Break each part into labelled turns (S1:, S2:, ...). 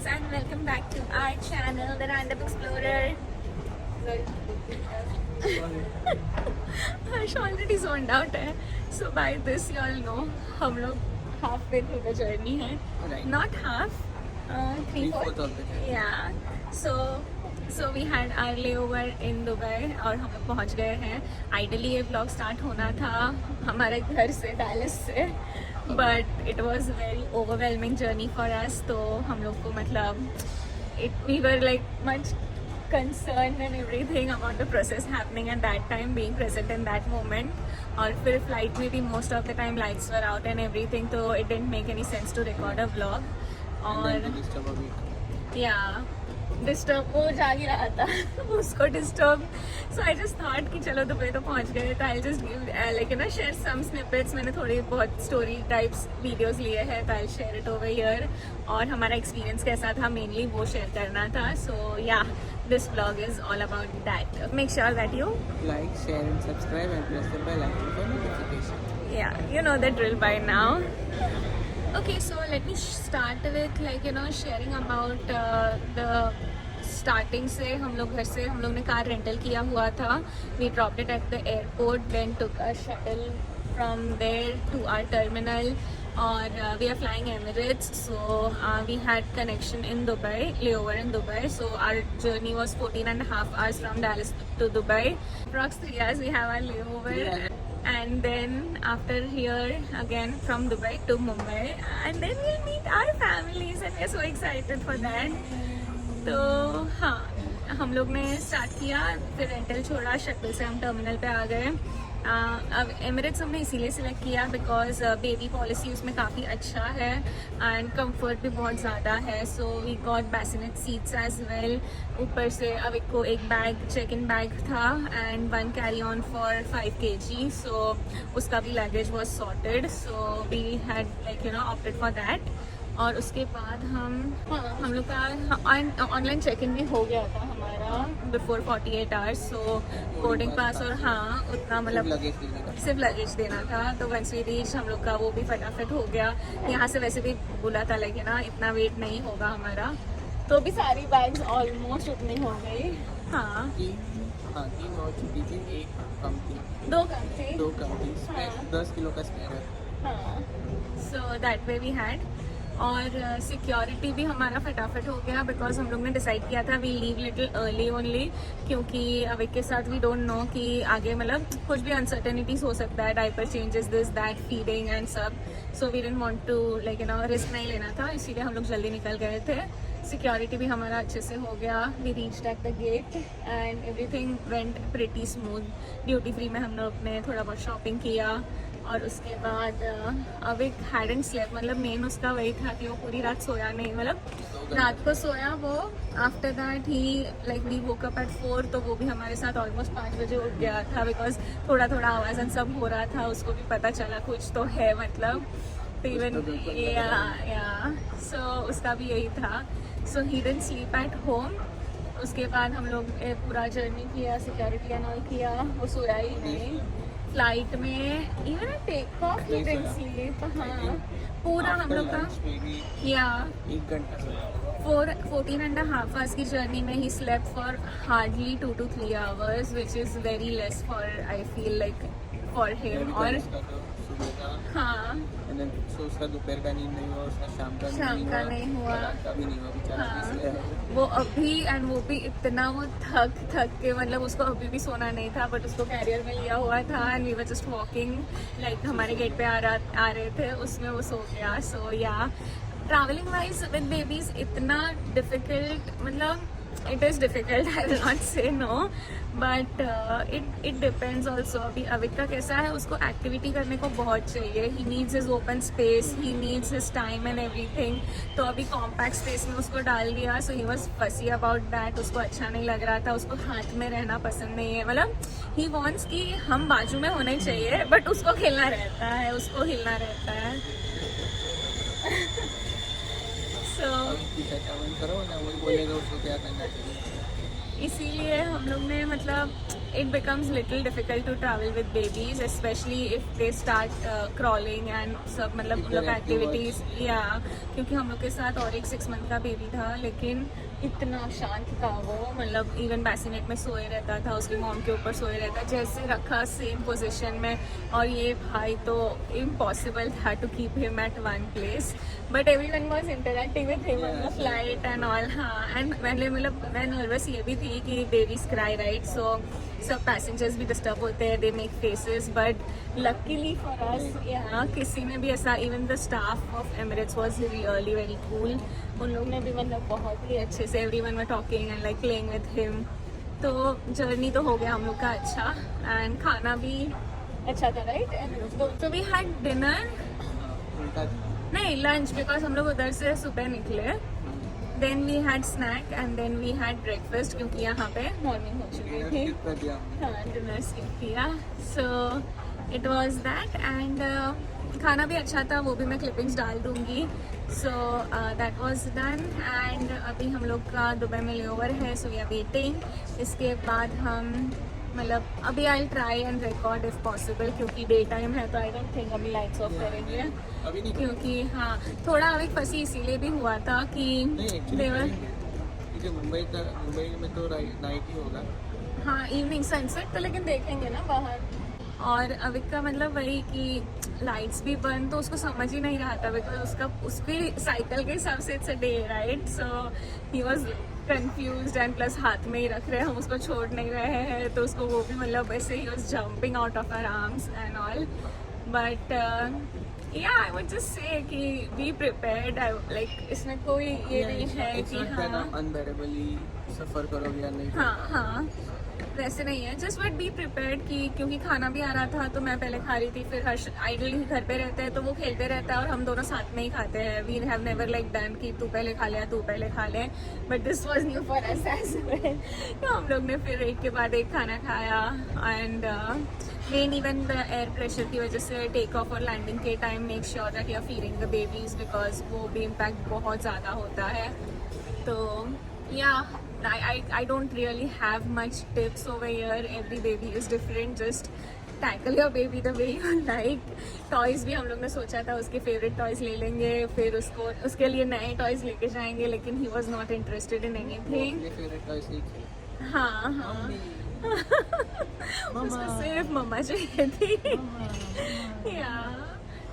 S1: and welcome back to our channel, The Random Explorer. Harsh already zoned out है, so by this you all know हम लोग halfway through the journey है,
S2: Right.
S1: not half, 3/4
S2: of the journey.
S1: yeah. So we had our layover in Dubai और हम लोग पहुँच गए हैं. Ideally ये vlog start होना था हमारे घर से, Dallas से, but it was a very overwhelming journey for us. तो हम लोग को मतलब we were like much concerned and everything about the process happening at that time, being present in that moment. और फिर flight में भी most of the time lights were out and everything, तो it didn't make any sense to record a vlog.
S2: And then
S1: और
S2: to disturb a week.
S1: yeah, disturb वो जाग ही रहा था उसको disturb. So I just thought कि चलो दुबई तो पहुंच गए, तो I just give like you know share some snippets. मैंने थोड़ी बहुत स्टोरी टाइप्स वीडियोस लिए हैं, तो I share it over here. और हमारा एक्सपीरियंस कैसा था मेनली वो शेयर करना था. सो या, this vlog is all about that. Make sure that you
S2: Like, share and subscribe and press the bell icon for notification.
S1: you know the drill by now. Okay, so let me start with like you know sharing about the starting से. हम लोग घर से हम लोग ने car rental किया हुआ था. We dropped it at the airport, then took a shuttle from there to our terminal. और we are flying Emirates, so we had connection in Dubai, layover in Dubai. So our journey was 14.5 hours from Dallas to Dubai. Approx 3 hours we have our layover.
S2: Yeah.
S1: And then after here again from Dubai to Mumbai, and then we'll meet our families and we're so excited for that. तो हाँ, हम लोग ने start किया, फिर rental छोड़ा, shuttle से हम टर्मिनल पे आ गए. अब एमिरेट्स हमने इसीलिए सिलेक्ट किया बिकॉज बेबी पॉलिसी उसमें काफ़ी अच्छा है एंड कंफर्ट भी बहुत ज़्यादा है. So we got bassinet seats as well. ऊपर से अब एक बैग, चेक इन बैग था and 1 carry on for 5 kg. So उसका भी luggage was sorted. So we had like you know opted for that. और उसके बाद हम लोग का ऑनलाइन चेक इन भी हो गया था हमारा बिफोर 48 आवर्स. सो बोर्डिंग पास और हाँ उतना मतलब
S2: Luggage देने का.
S1: सिर्फ लगेज देना था. तो वंस वी रीच हम लोग का वो भी फटाफट हो गया. यहाँ से वैसे भी बोला था लेकिन ना इतना वेट नहीं होगा हमारा, तो भी सारी बैग्स ऑलमोस्ट उतनी हो गई. हाँ,
S2: 3 और चुकी थी, 1 कम थी,
S1: 2 कम थे.
S2: 2 कम थी.
S1: हाँ.
S2: 10 किलो का स्पेयर है.
S1: हाँ, so that way we had. और सिक्योरिटी भी हमारा फटाफट हो गया बिकॉज हम लोग ने डिसाइड किया था we leave little early only, क्योंकि अब एक के साथ वी डोंट नो कि आगे मतलब कुछ भी अनसर्टेनिटीज हो सकता है, diaper changes, this that, feeding and सब. So we didn't want to like you know risk नहीं लेना था, इसीलिए हम लोग जल्दी निकल गए थे. सिक्योरिटी भी हमारा अच्छे से हो गया. We reached at the gate and everything went pretty smooth. Duty free में हम लोग ने थोड़ा बहुत शॉपिंग किया. और उसके बाद अब एक हैड एंड स्लेप, मतलब मेन उसका वही था कि वो पूरी रात सोया नहीं, मतलब रात को सोया वो. आफ्टर दैट ही like we woke up at 4, तो वो भी हमारे साथ ऑलमोस्ट 5 बजे उठ गया था बिकॉज थोड़ा थोड़ा आवाज़ एंड सब हो रहा था. उसको भी पता चला कुछ तो है मतलब. तो इवन या सो उसका भी यही था. So he didn't sleep at home. उसके बाद हम लोग पूरा जर्नी किया, सिक्योरिटी एंड ऑल किया. वो सोया ही नहीं फ्लाइट में. इवन टेक ऑफ ही डिडंट स्लीप. हाँ, पूरा हम लोग का
S2: Lunch में भी
S1: या
S2: 1 घंटा सोया.
S1: 14.5 hours की जर्नी में ही slept for hardly 2 to 3 hours, which is very less for I feel like for him. और
S2: उसका तो सुबह का,
S1: हाँ,
S2: and then so उसका दोपहर का नींद नहीं हुआ, उसका शाम का
S1: नहीं हुआ.
S2: रात का भी नहीं हुआ बेचारा.
S1: हाँ,
S2: इसलिए
S1: वो अभी एंड वो भी इतना वो थक के, मतलब उसको अभी भी सोना नहीं था, बट उसको कैरियर में लिया हुआ था and we were just walking like हमारे गेट पे आ रहे थे, उसमें वो सो गया. सो या, ट्रैवलिंग वाइज विद बेबीज इतना डिफिकल्ट, मतलब it is difficult, I will not say no, but it depends also. अभी अविक का कैसा है, उसको एक्टिविटी करने को बहुत चाहिए. He needs his open space, he needs his time and everything. तो अभी कॉम्पैक्ट स्पेस में उसको डाल दिया. सो ही वॉज फसी अबाउट दैट. उसको अच्छा नहीं लग रहा था, उसको हाथ में रहना पसंद नहीं है. मतलब ही वॉन्ट्स कि हम बाजू में होने चाहिए, बट उसको खेलना रहता है, उसको हिलना रहता है. सो
S2: करो ना, वही बोलेगा उसको क्या करना चाहिए.
S1: इसीलिए हम लोग ने मतलब it becomes little difficult to travel with babies, especially if they start crawling and सब मतलब उन लोग activities या क्योंकि हम लोग के साथ और एक 6 month का बेबी था, लेकिन इतना शांत था वो, मतलब इवन बैसिनेट में सोए रहता था, उसकी मॉम के ऊपर सोए रहता, जैसे रखा सेम पोजीशन में, और ये भाई तो इम्पॉसिबल था to keep him at one place, but everyone was interacting with him on the flight and all. हाँ, एंड मैंने मतलब मैं नर्वस ये भी थी कि बेबीज क्राई राइट, सो सब पैसेंजर्स भी डिस्टर्ब होते हैं, they make faces, but luckily for us यहाँ किसी ने भी ऐसा, even the staff of Emirates was really very cool, उन लोग ने भी मतलब बहुत ही अच्छे से, everyone were talking and like playing with him. तो जर्नी तो हो गया हम लोग का अच्छा, एंड खाना भी अच्छा था राइट. तो वी हैड डिनर, नहीं लंच, बिकॉज हम लोग उधर से सुबह निकले, then we had snack and then we had breakfast, क्योंकि यहाँ पे मॉर्निंग हो चुकी थी. हाँ, डिनर स्किप किया, so it was that. And खाना भी अच्छा था, वो भी मैं क्लिपिंग्स डाल दूँगी. So that was done. And अभी हम लोग का दुबई में लेओवर है, सो वी आर वेटिंग. इसके बाद हम मतलब अभी I try and record if possible, क्योंकि डे टाइम है तो आई डोंट थिंक अभी लाइट्स ऑफ करेंगे
S2: अभी नहीं,
S1: क्योंकि हाँ थोड़ा अभी फंसी इसीलिए भी हुआ था कि देवर,
S2: मुंबई में तो नाइट ही होगा.
S1: हाँ इवनिंग सनसेट तो, लेकिन देखेंगे ना बाहर. और अविक का मतलब वही कि लाइट्स भी बंद, तो उसको समझ ही नहीं रहा था, बिकॉज उसकी साइकिल के हिसाब से it's a day right, so he was confused and plus हाथ में ही रख रहे हैं, हम उसको छोड़ नहीं रहे हैं, तो उसको वो भी मतलब ऐसे ही was jumping out of our arms and all. But yeah I would just say कि बी प्रिपेयर्ड, लाइक इसमें कोई ये नहीं है कि हाँ
S2: अनबेरेबली सफर करोगे या नहीं.
S1: हाँ हाँ वैसे नहीं है, जस्ट बट बी प्रिपेयर्ड कि क्योंकि खाना भी आ रहा था तो मैं पहले खा रही थी, फिर हर्ष आइडली घर पे रहते हैं तो वो खेलते रहता है और हम दोनों साथ में ही खाते हैं. We have never like done कि तू पहले खा ले तू पहले खा ले, but this was new for us as well. तो हम लोग ने फिर एक के बाद एक खाना खाया. And man even the air pressure की वजह से टेक ऑफ और लैंडिंग के time make sure that you are feeding the babies, because वो भी इम्पैक्ट बहुत ज़्यादा होता है. तो या I don't really have much tips over here. Every baby is different. Just tackle your baby the way you like. Toys भी हम लोग ने सोचा था उसके favorite toys ले लेंगे, फिर उसके लिए नए toys लेके जाएंगे, लेकिन he was not interested in anything.
S2: favorite toys सीखे.
S1: हाँ हाँ उसको सिर्फ मम्मा चाहिए थी. Yeah.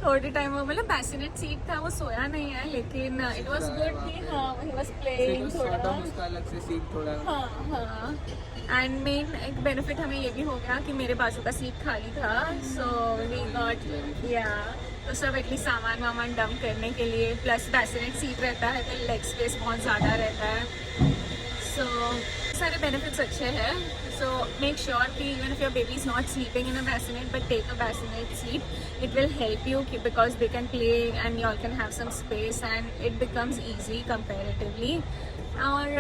S1: थोड़ी टाइम वो मतलब बैसिनेट सीट था, वो सोया नहीं है, लेकिन इट वाज गुड कि हाँ ही वाज प्लेइंग थोड़ा.
S2: उसका अलग से सीट थोड़ा.
S1: हाँ हाँ. एंड मेन एक बेनिफिट हमें ये भी हो गया कि मेरे बाजू का सीट खाली था, सो वी गॉट या तो सब एटलीस्ट सामान वामान डंप करने के लिए, प्लस बैसिनेट सीट रहता है तो लेग स्पेस बहुत ज़्यादा रहता है. सो सारे बेनिफिट्स अच्छे हैं. So make sure कि even if your baby is not sleeping in a bassinet, but take a bassinet seat, it will help you because they can play and you all can have some space and it becomes easy comparatively. और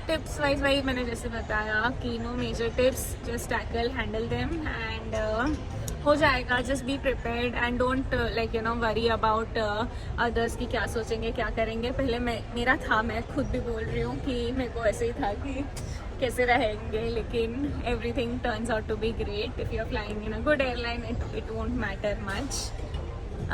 S1: tips wise वही मैंने जैसे बताया कि no major tips, just tackle, handle them and हो जाएगा. Just be prepared and don't like you no worry about others की क्या सोचेंगे क्या करेंगे. पहले मेरा था, मैं खुद भी बोल रही हूँ कि मेरे को ऐसे ही था कि कैसे रहेंगे, लेकिन everything turns out to be great. If you are flying in a good airline it won't matter much.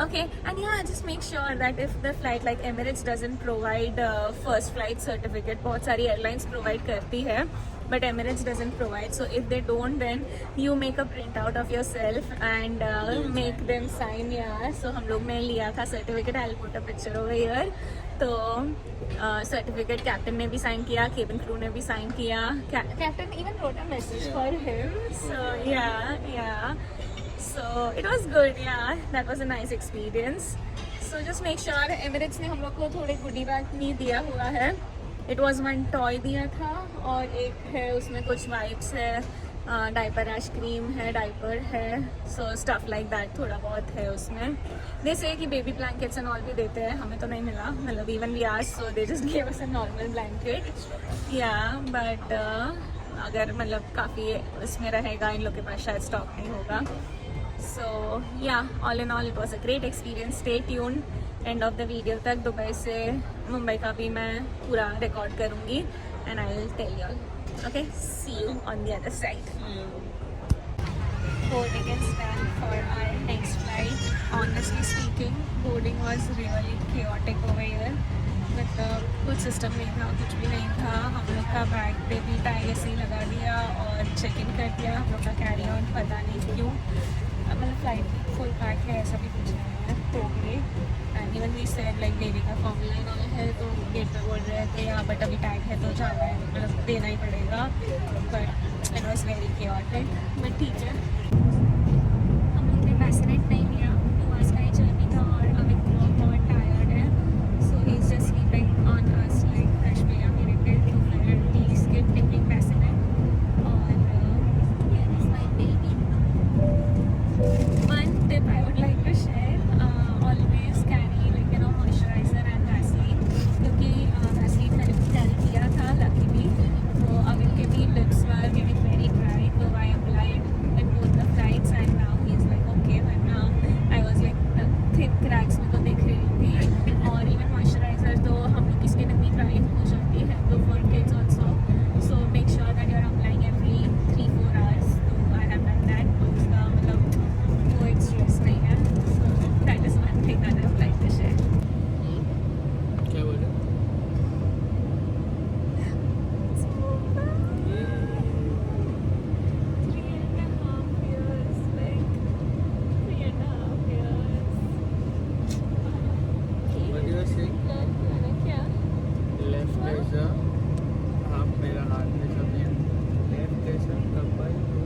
S1: Okay, and yeah, just make sure that if the flight like Emirates doesn't provide first flight certificate, बहुत सारी airlines provide करती है, but Emirates doesn't provide. So if they don't, then you make a print out of yourself and make them sign. Yeah, so हम लोग ने लिया था certificate. I'll put a picture over here. तो certificate captain ने भी sign किया, cabin crew ने भी साइन किया. Captain even wrote a message for him. So yeah. So it was good, yeah. That was a nice experience. So just make sure Emirates ने हम लोग को थोड़े goodie bag भी दिया हुआ है. It was one toy दिया था और एक है उसमें कुछ wipes है, डाइपर रैश क्रीम है, डाइपर है, so stuff like that थोड़ा बहुत है उसमें. They say कि baby blankets and all भी देते हैं, हमें तो नहीं मिला, मतलब even we asked so they just gave us a normal blanket. Yeah, but अगर मतलब काफ़ी उसमें रहेगा, इन लोग के पास शायद स्टॉक नहीं होगा. So yeah, all in all it was a great experience. Stay tuned end of the video तक. दुबई से मुंबई का भी मैं पूरा रिकॉर्ड करूँगी and I will tell you all. Okay, see you on the other side. Boarding is done for our next flight. Honestly speaking, boarding was really chaotic over here. मतलब कुछ system नहीं था, कुछ भी नहीं था. हम लोग का बैग पे भी टैग ऐसे ही लगा दिया और चेक इन कर दिया. हम लोग का कैरी ऑन पता नहीं क्यों मतलब फ्लाइट फुल पैक है, ऐसा भी कुछ नहीं है. तो गए and even we said like baby का फॉर्मूला आना है तो गेट पे बोल रहे थे हाँ बट अभी टैग है तो जाना है, मतलब देना ही पड़ेगा. But it was very chaotic but ठीक है. हम लोग ने पैसेनेट नहीं लिया, 2 आवर्स का ही जर्नी था और अभी बहुत टायर्ड है. So he is just sleeping on us like fresh भैया मेरे पे. तो फिर ही स्किप टेकिंग पैसेनेट और here is my baby. One tip I would like to share, always carry like you know moisturizer and Vaseline क्योंकि Vaseline मैंने carry किया था luckily. तो अब इनके भी lips were getting very dry so I applied in both the flights and now he's like okay. वरना I was like the thin cracks में तो दिख रही थी. और even moisturizer तो हम लोग की skin इतनी dry हो जाती है तो for kids also, so make sure that you're applying every 3-4 hours. तो I have done that. तो उसका मतलब कोई स्ट्रेस नहीं है. So that is one thing that I would like to share.
S2: क्या बोल रहे?
S1: 3.5 years, like 3.5 years.
S2: What you are saying?
S1: क्या?
S2: Left is a half मेरा हाथ में सब है. Left is a couple who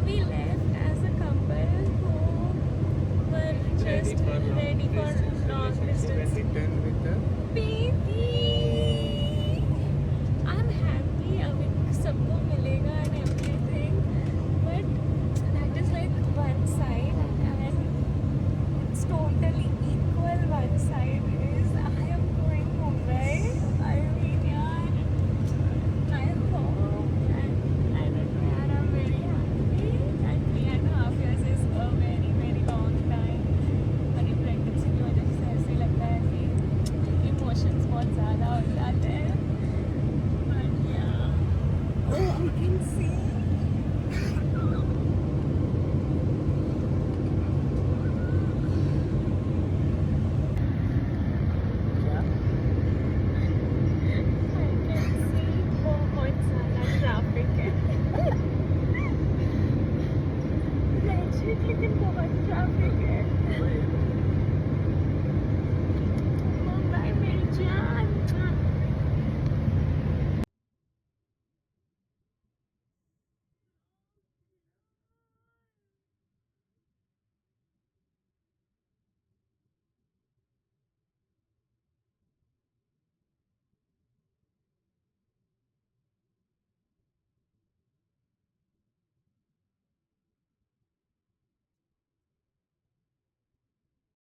S1: We left as a couple who were just ready for long distance.
S2: Return with the
S1: Baby, I'm happy. अब सबको मिलेगा and everything, but that is like one side and it's totally equal. One side is I am going Mumbai. I mean, yaar, my home, and I don't know, yaar, I'm very happy. And 3.5 years is a very very long time. और ये pregnancy की वजह से ऐसे लगता है कि emotions बहुत ज़्यादा हो जाते हैं. But yeah, oh, I can see